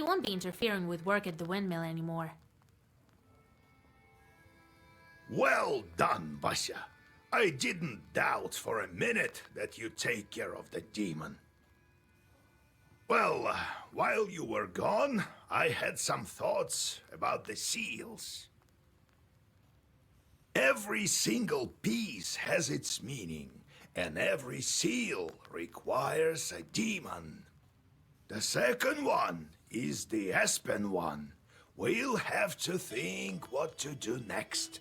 He won't be interfering with work at the windmill anymore. Well done, Vasya. I didn't doubt for a minute that you'd take care of the demon. Well, while you were gone, I had some thoughts about the seals. Every single piece has its meaning, and every seal requires a demon. The second one is the Aspen one. We'll have to think what to do next.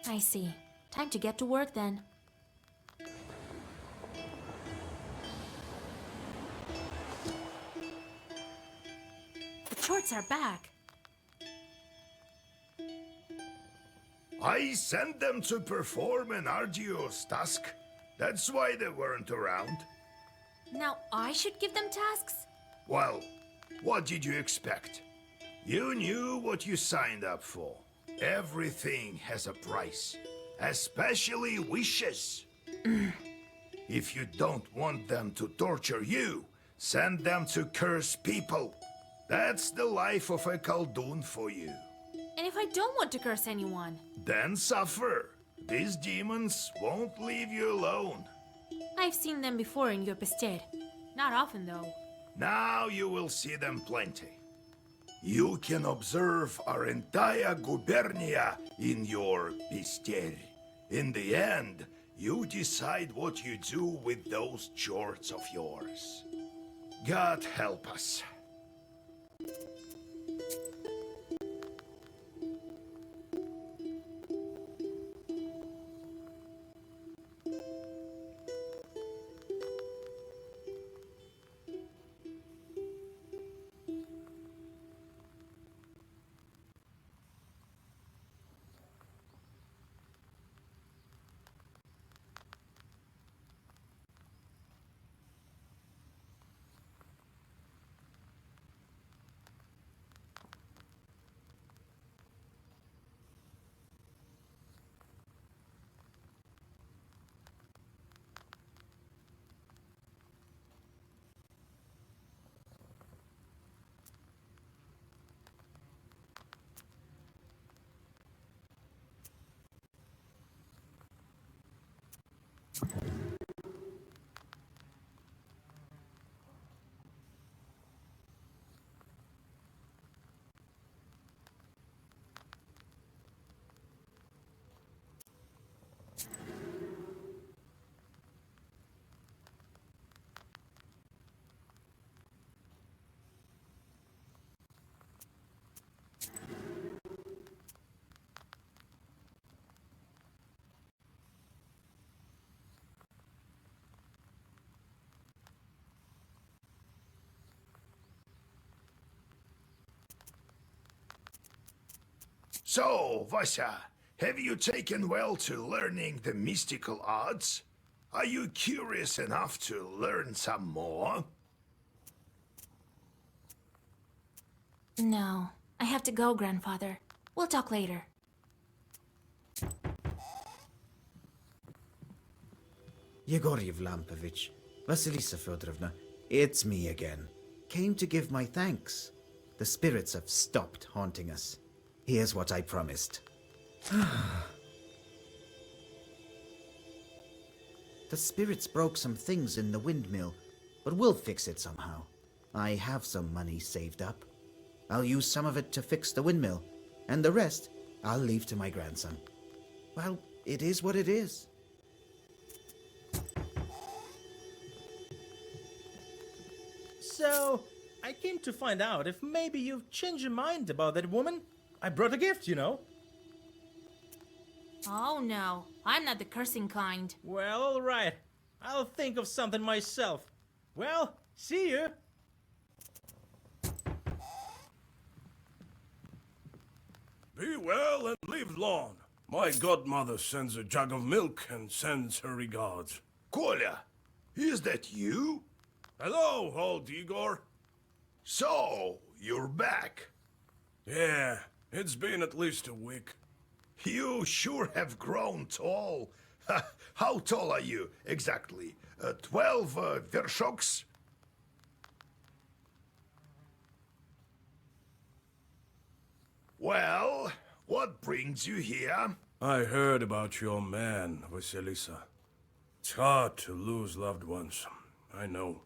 I see. Time to get to work then. The shorts are back. I sent them to perform an arduous task. That's why they weren't around. Now I should give them tasks? Well, what did you expect? You knew what you signed up for. Everything has a price, especially wishes. If you don't want them to torture you, send them to curse people. That's the life of a Khaldun for you. And if I don't want to curse anyone? Then suffer. These demons won't leave you alone. I've seen them before in Yopestir. Not often, though. Now you will see them plenty. You can observe our entire gubernia in your pistir. In the end, you decide what you do with those shorts of yours. God help us. So, Vasya, have you taken well to learning the mystical arts? Are you curious enough to learn some more? No. I have to go, Grandfather. We'll talk later. Yegor Yevlampovich, Vasilisa Fedorovna, it's me again. Came to give my thanks. The spirits have stopped haunting us. Here's what I promised. The spirits broke some things in the windmill, but we'll fix it somehow. I have some money saved up. I'll use some of it to fix the windmill, and the rest I'll leave to my grandson. Well, it is what it is. So, I came to find out if maybe you've changed your mind about that woman. I brought a gift, you know. Oh no, I'm not the cursing kind. Well, alright. I'll think of something myself. Well, see you. Be well and live long. My godmother sends a jug of milk and sends her regards. Kolya, is that you? Hello, old Igor. So, you're back. Yeah, it's been at least a week. You sure have grown tall. How tall are you, exactly? 12 vershoks? Well, what brings you here? I heard about your man, Vasilisa. It's hard to lose loved ones, I know.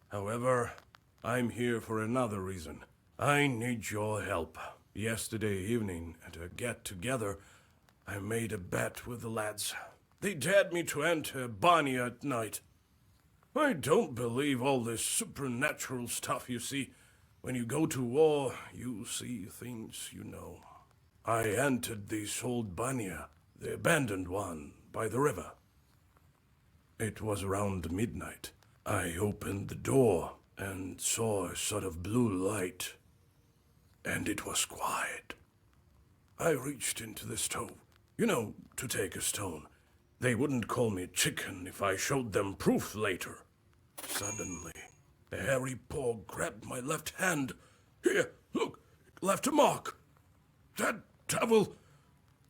However, I'm here for another reason. I need your help. Yesterday evening, at a get-together, I made a bet with the lads. They dared me to enter Banya at night. I don't believe all this supernatural stuff you see. When you go to war, you see things you know. I entered this old Banya, the abandoned one, by the river. It was around midnight. I opened the door and saw a sort of blue light. And it was quiet. I reached into the stove, to take a stone. They wouldn't call me chicken if I showed them proof later. Suddenly, a hairy paw grabbed my left hand. Here, look, it left a mark. That devil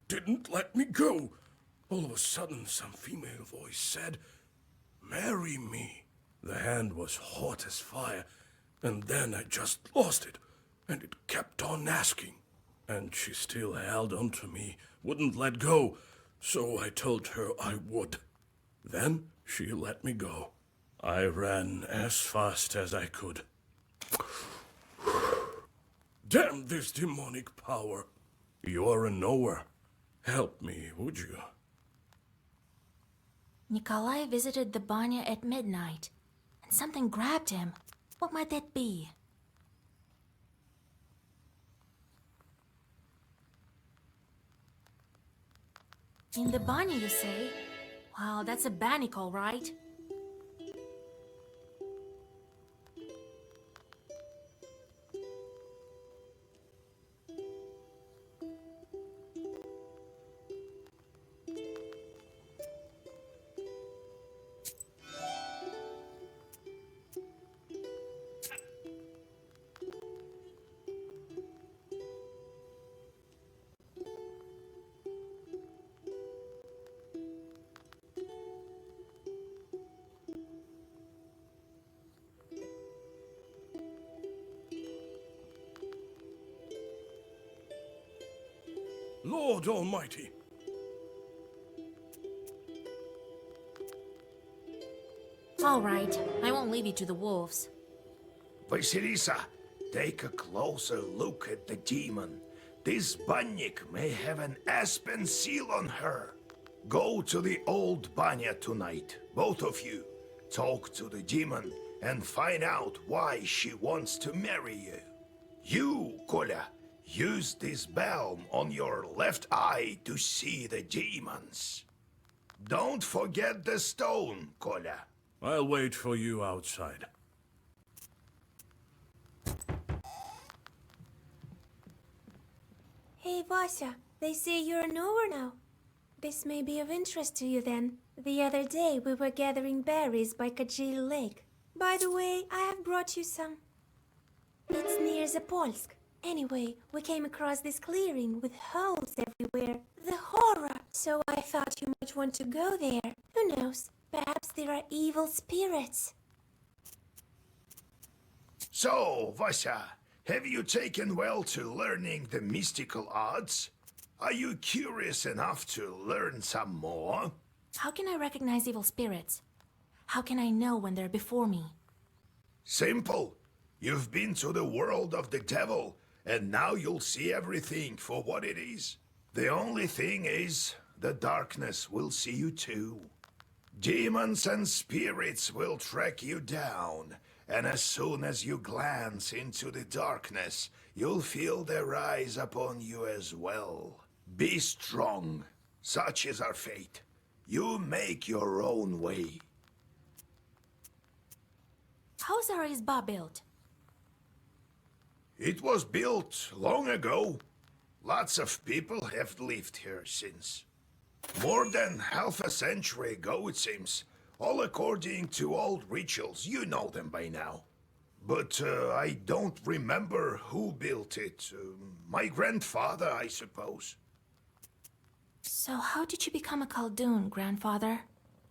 didn't let me go. All of a sudden, some female voice said, "Marry me." The hand was hot as fire, and then I just lost it, and it kept on asking. And she still held on to me, wouldn't let go, so I told her I would. Then she let me go. I ran as fast as I could. Damn this demonic power. You're a knower. Help me, would you? Nikolai visited the Banya at midnight, and something grabbed him. What might that be? In the Banya, you say? Wow, that's a bannick, all right. Lord Almighty. All right, I won't leave you to the wolves. Vasilisa, take a closer look at the demon. This Banyak may have an aspen seal on her. Go to the old Banya tonight, both of you. Talk to the demon and find out why she wants to marry you. You, Kolya, use this balm on your left eye to see the demons. Don't forget the stone, Kolya. I'll wait for you outside. Hey, Vasya, they say you're a knower now. This may be of interest to you then. The other day we were gathering berries by Kajil Lake. By the way, I have brought you some. It's near Zapolsk. Anyway, we came across this clearing with holes everywhere. The horror! So I thought you might want to go there. Who knows? Perhaps there are evil spirits. So, Vasya, have you taken well to learning the mystical arts? Are you curious enough to learn some more? How can I recognize evil spirits? How can I know when they're before me? Simple. You've been to the world of the devil, and now you'll see everything for what it is. The only thing is, the darkness will see you too. Demons and spirits will track you down, and as soon as you glance into the darkness, you'll feel their eyes upon you as well. Be strong. Such is our fate. You make your own way. How's our Izba built? It was built long ago. Lots of people have lived here since. More than half a century ago, it seems. All according to old rituals. You know them by now. But I don't remember who built it. My grandfather, I suppose. So how did you become a Khaldun, grandfather?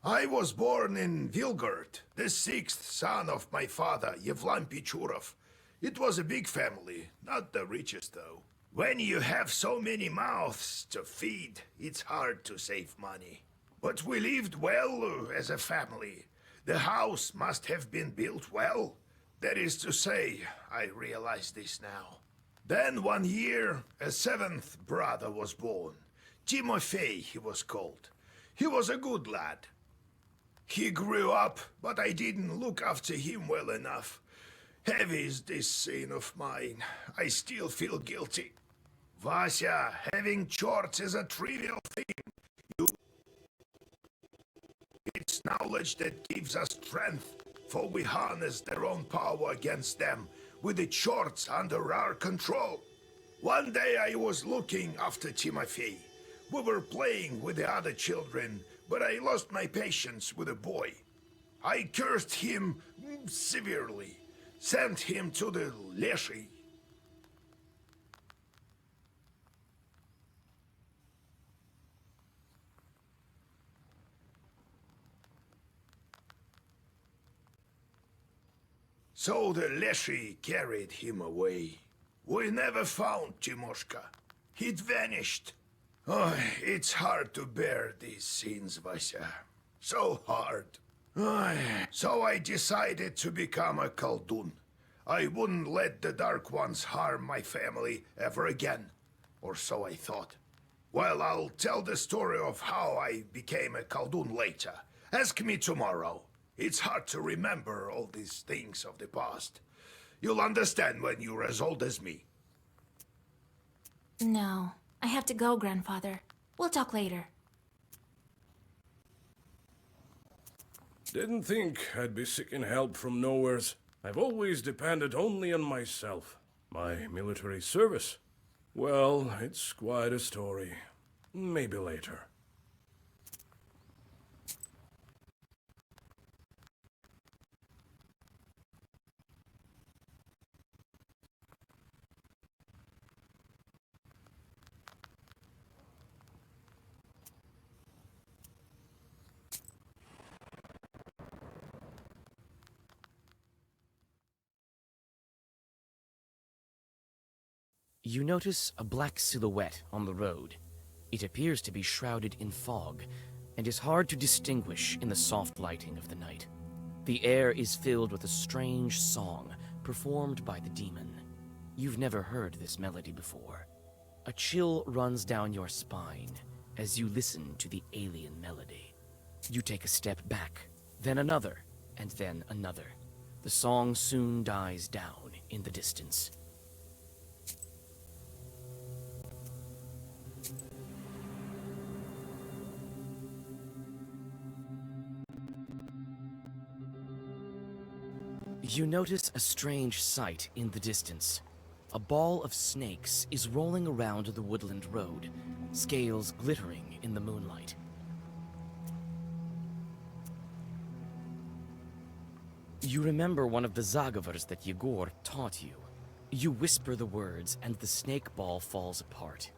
I was born in Vilgard, the sixth son of my father, Yevlam Pichurov. It was a big family, not the richest though. When you have so many mouths to feed, it's hard to save money. But we lived well as a family. The house must have been built well. That is to say, I realize this now. Then one year, a seventh brother was born. Timofey he was called. He was a good lad. He grew up, but I didn't look after him well enough. Heavy is this sin of mine. I still feel guilty. Vasya, having chores is a trivial thing. It's knowledge that gives us strength, for we harness their own power against them with the chores under our control. One day I was looking after Timofey. We were playing with the other children, but I lost my patience with the boy. I cursed him severely, sent him to the Leshy. So the Leshy carried him away. We never found Timoshka. He'd vanished. Oh, it's hard to bear these scenes, Vasya. So hard. So I decided to become a Khaldun. I wouldn't let the Dark Ones harm my family ever again. Or so I thought. Well, I'll tell the story of how I became a Khaldun later. Ask me tomorrow. It's hard to remember all these things of the past. You'll understand when you're as old as me. No, I have to go, Grandfather. We'll talk later. Didn't think I'd be seeking help from nowheres. I've always depended only on myself. My military service? Well, it's quite a story. Maybe later. You notice a black silhouette on the road. It appears to be shrouded in fog, and is hard to distinguish in the soft lighting of the night. The air is filled with a strange song performed by the demon. You've never heard this melody before. A chill runs down your spine as you listen to the alien melody. You take a step back, then another, and then another. The song soon dies down in the distance. You notice a strange sight in the distance. A ball of snakes is rolling around the woodland road, scales glittering in the moonlight. You remember one of the Zagavars that Yegor taught you. You whisper the words and the snake ball falls apart.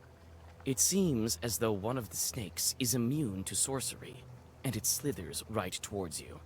It seems as though one of the snakes is immune to sorcery, and it slithers right towards you.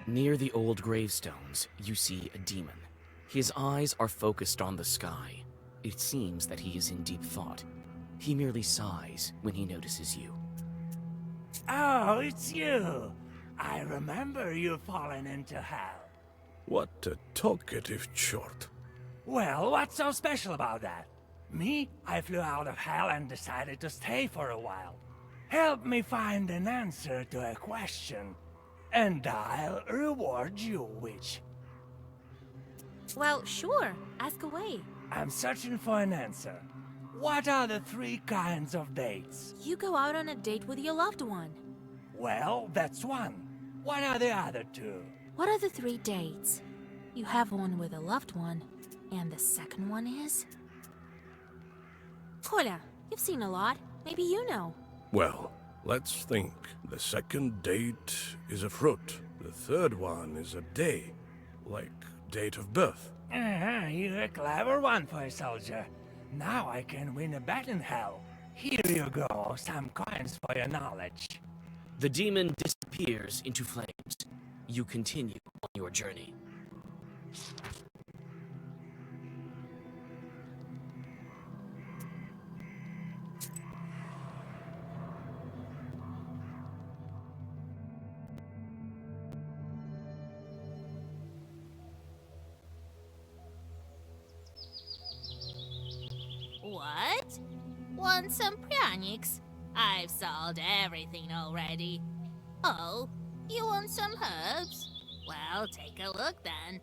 Near the old gravestones, you see a demon. His eyes are focused on the sky. It seems that he is in deep thought. He merely sighs when he notices you. Oh, it's you. I remember you falling into hell. What a talkative chort. Well, what's so special about that? Me, I flew out of hell and decided to stay for a while. Help me find an answer to a question, and I'll reward you, witch. Well, sure. Ask away. I'm searching for an answer. What are the 3 kinds of dates? You go out on a date with your loved one. Well, that's one. What are the other 2? What are the 3 dates? You have one with a loved one, and the second one is? Kola, you've seen a lot. Maybe you know. Well, let's think. The second date is a fruit. The third one is a day, like date of birth. You're a clever one for a soldier. Now I can win a bet in hell. Here you go, some coins for your knowledge. The demon disappears into flames. You continue on your journey. What? Want some pranics? I've sold everything already. Oh, you want some herbs? Well, take a look then.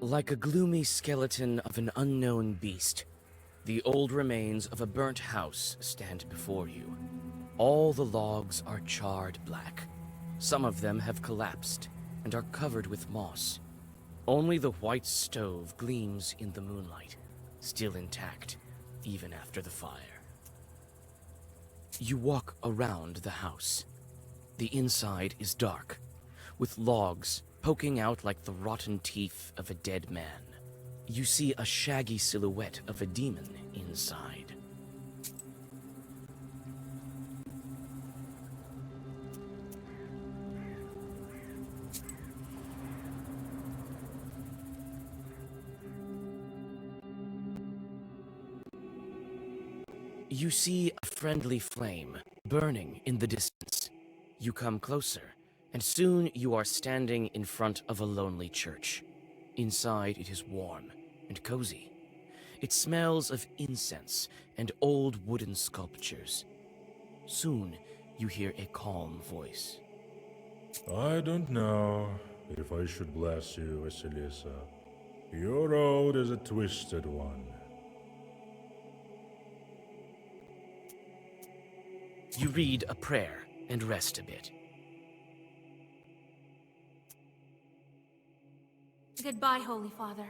Like a gloomy skeleton of an unknown beast, the old remains of a burnt house stand before you. All the logs are charred black. Some of them have collapsed and are covered with moss. Only the white stove gleams in the moonlight, still intact, even after the fire. You walk around the house. The inside is dark, with logs poking out like the rotten teeth of a dead man. You see a shaggy silhouette of a demon inside. You see a friendly flame burning in the distance. You come closer, and soon you are standing in front of a lonely church. Inside it is warm and cozy. It smells of incense and old wooden sculptures. Soon you hear a calm voice. I don't know if I should bless you, Vasilisa. Your road is a twisted one. You read a prayer and rest a bit. Goodbye, Holy Father.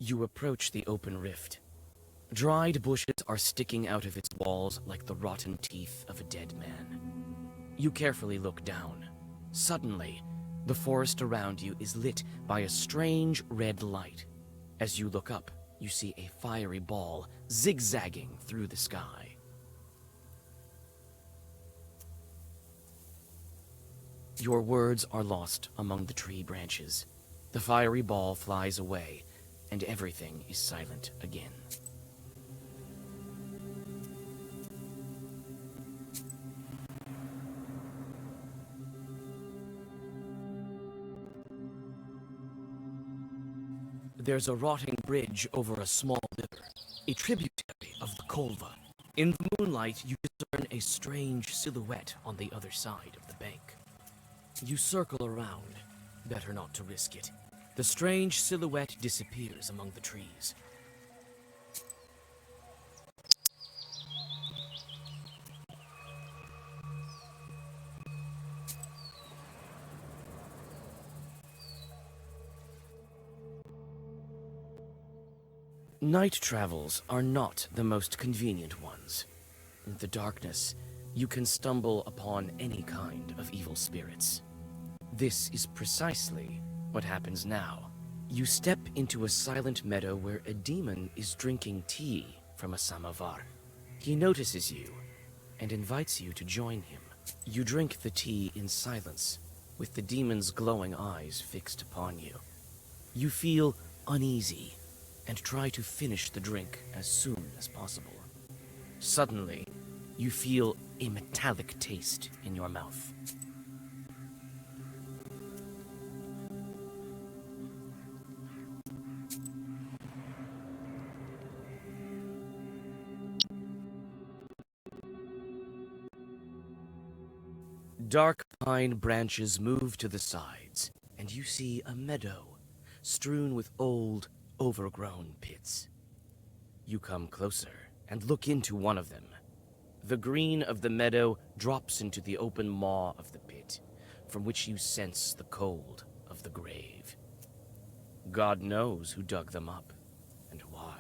You approach the open rift. Dried bushes are sticking out of its walls like the rotten teeth of a dead man. You carefully look down. Suddenly, the forest around you is lit by a strange red light. As you look up, you see a fiery ball zigzagging through the sky. Your words are lost among the tree branches. The fiery ball flies away, and everything is silent again. There's a rotting bridge over a small river, a tributary of the Kolva. In the moonlight, you discern a strange silhouette on the other side of the bank. You circle around, better not to risk it. The strange silhouette disappears among the trees. Night travels are not the most convenient ones. In the darkness, you can stumble upon any kind of evil spirits. This is precisely what happens now. You step into a silent meadow where a demon is drinking tea from a samovar. He notices you and invites you to join him. You drink the tea in silence, with the demon's glowing eyes fixed upon you. You feel uneasy and try to finish the drink as soon as possible. Suddenly, you feel a metallic taste in your mouth. Dark pine branches move to the sides, and you see a meadow strewn with old, overgrown pits. You come closer and look into one of them. The green of the meadow drops into the open maw of the pit, from which you sense the cold of the grave. God knows who dug them up and why.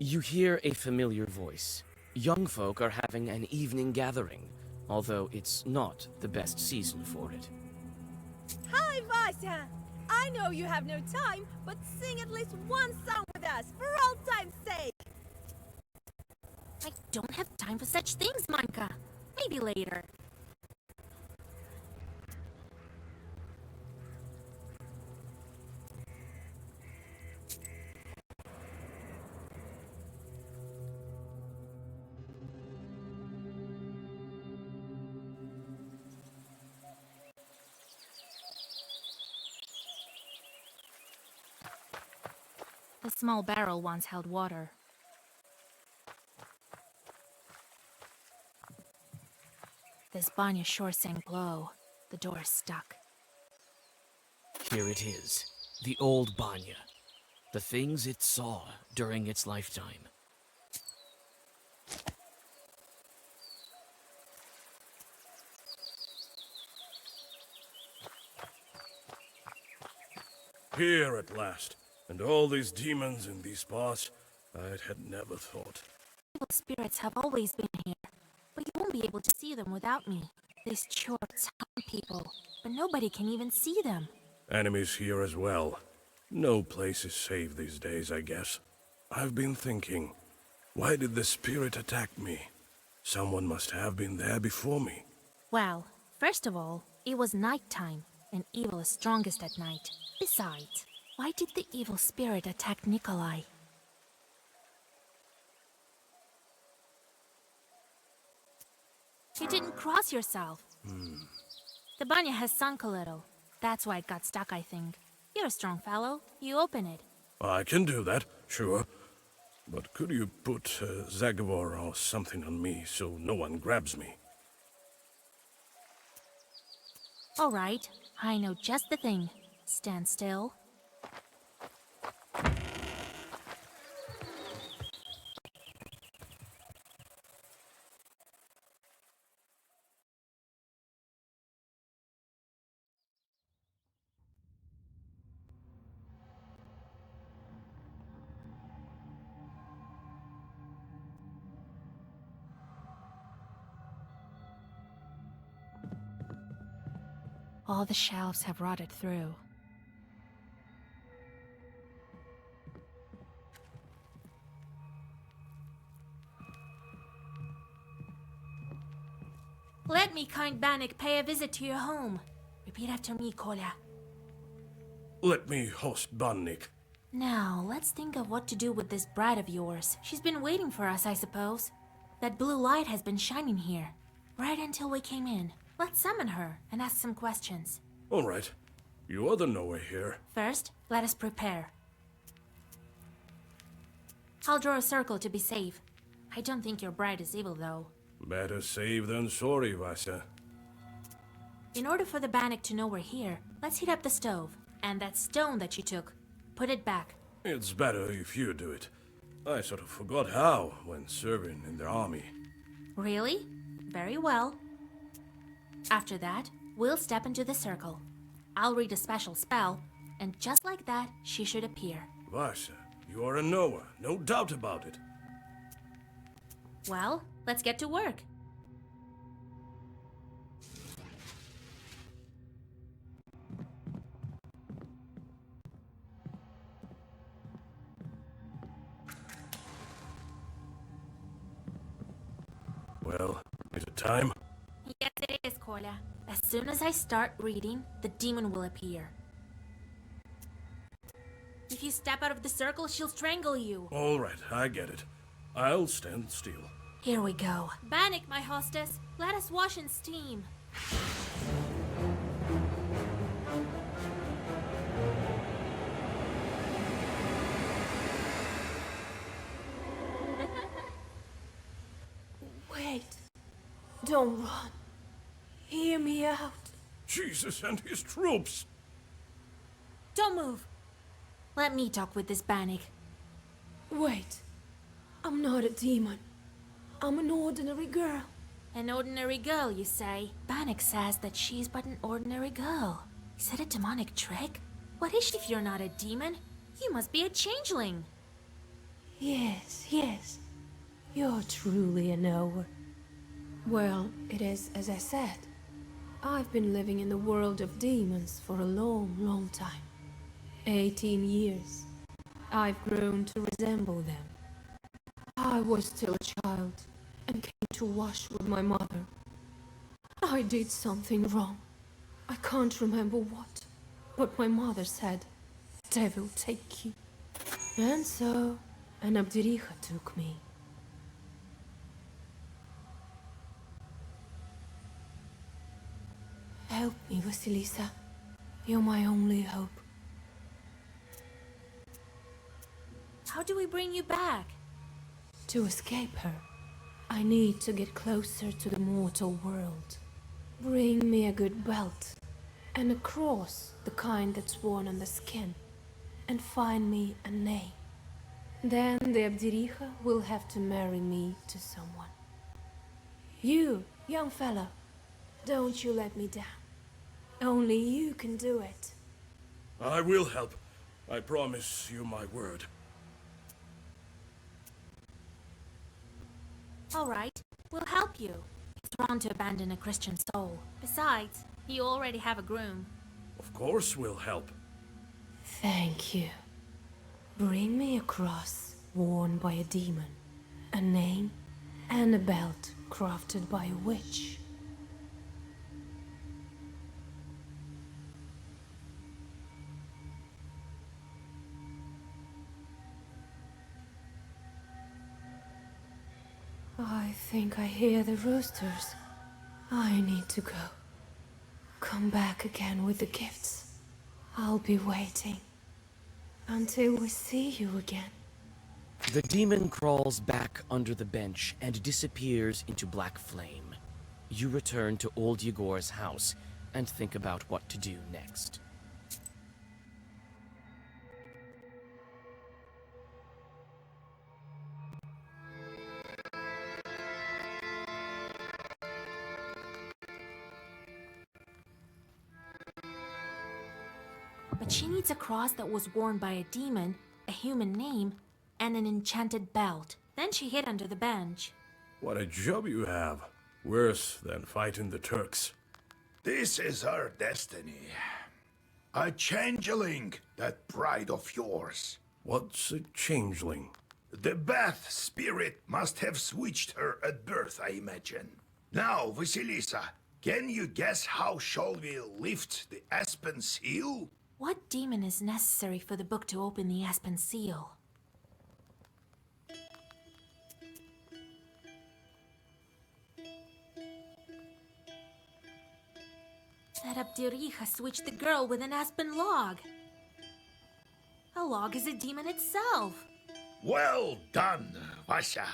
You hear a familiar voice. Young folk are having an evening gathering, although it's not the best season for it. Hi, Vasya! I know you have no time, but sing at least one song with us, for old time's sake! I don't have time for such things, Manka. Maybe later. The small barrel once held water. This banya sure sank low. The door is stuck. Here it is, the old Banya. The things it saw during its lifetime. Here at last. And all these demons in these parts, I had never thought. Evil spirits have always been here, but you won't be able to see them without me. These chorts hunt people, but nobody can even see them. Enemies here as well. No place is safe these days, I guess. I've been thinking, why did the spirit attack me? Someone must have been there before me. Well, first of all, it was nighttime, and evil is strongest at night. Besides, why did the evil spirit attack Nikolai? You didn't cross yourself. The banya has sunk a little. That's why it got stuck, I think. You're a strong fellow. You open it. I can do that, sure. But could you put Zagavor or something on me so no one grabs me? All right. I know just the thing. Stand still. All the shelves have rotted through. Let me, kind Bannock, pay a visit to your home. Repeat after me, Kolya. Let me host Bannik. Now, let's think of what to do with this bride of yours. She's been waiting for us, I suppose. That blue light has been shining here, right until we came in. Let's summon her and ask some questions. All right. You are the knower here. First, let us prepare. I'll draw a circle to be safe. I don't think your bride is evil, though. Better safe than sorry, Vasya. In order for the Bannock to know we're here, let's heat up the stove. And that stone that you took, put it back. It's better if you do it. I sort of forgot how when serving in the army. Really? Very well. After that, we'll step into the circle. I'll read a special spell, and just like that, she should appear. Varsha, you are a knower, no doubt about it. Well, let's get to work. Well, is it time? Yes, it is, Kolya. As soon as I start reading, the demon will appear. If you step out of the circle, she'll strangle you. All right, I get it. I'll stand still. Here we go. Bannock, my hostess, let us wash in steam. Wait. Don't run. Hear me out. Jesus and his troops! Don't move. Let me talk with this Bannock. Wait. I'm not a demon. I'm an ordinary girl. An ordinary girl, you say? Bannock says that she's but an ordinary girl. Is it a demonic trick? What is she if you're not a demon? You must be a changeling. Yes, yes. You're truly a knower. Well, it is as I said. I've been living in the world of demons for a long, long time. 18 years. I've grown to resemble them. I was still a child and came to wash with my mother. I did something wrong. I can't remember what, but my mother said, "Devil take you." And so, an Abdericha took me. Help me, Vasilisa. You're my only hope. How do we bring you back? To escape her, I need to get closer to the mortal world. Bring me a good belt and a cross, the kind that's worn on the skin, and find me a name. Then the Abdericha will have to marry me to someone. You, young fella, don't you let me down. Only you can do it. I will help. I promise you my word. All right, we'll help you. It's wrong to abandon a Christian soul. Besides, you already have a groom. Of course we'll help. Thank you. Bring me a cross worn by a demon, a name, and a belt crafted by a witch. I think I hear the roosters. I need to go. Come back again with the gifts. I'll be waiting until we see you again. The demon crawls back under the bench and disappears into black flame. You return to old Yegor's house and think about what to do next. But she needs a cross that was worn by a demon, a human name, and an enchanted belt. Then she hid under the bench. What a job you have. Worse than fighting the Turks. This is our destiny. A changeling, that bride of yours. What's a changeling? The Bath spirit must have switched her at birth, I imagine. Now, Vasilisa, can you guess how shall we lift the Aspen seal? What demon is necessary for the book to open the Aspen seal? That Abdericha switched the girl with an aspen log. A log is a demon itself. Well done, Vasha.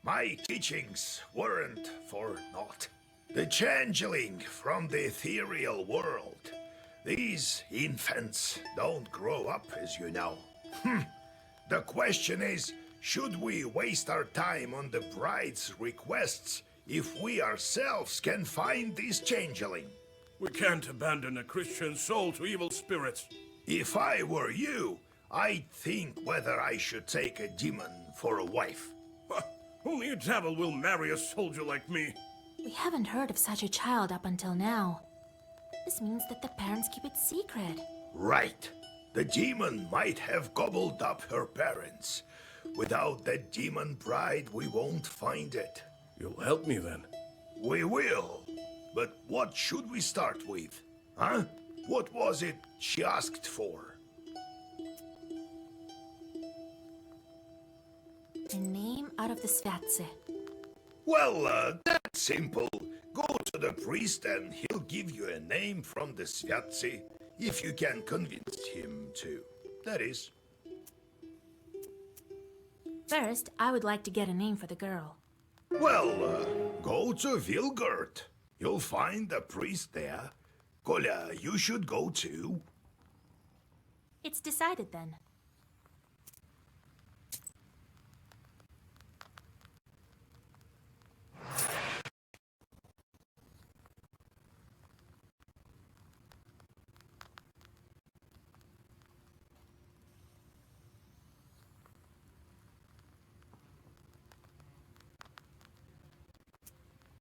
My teachings weren't for naught. The changeling from the ethereal world. These infants don't grow up, as you know. The question is, should we waste our time on the bride's requests if we ourselves can find this changeling? We can't abandon a Christian soul to evil spirits. If I were you, I'd think whether I should take a demon for a wife. Only a devil will marry a soldier like me. We haven't heard of such a child up until now. This means that the parents keep it secret. Right. The demon might have gobbled up her parents. Without that demon bride, we won't find it. You'll help me then? We will. But what should we start with? Huh? What was it she asked for? A name out of the Svatse. Well, that's simple. Go to the priest and he'll give you a name from the Svatsi, if you can convince him to. That is. First, I would like to get a name for the girl. Well, go to Vilgurt. You'll find a priest there. Kolya, you should go too. It's decided then.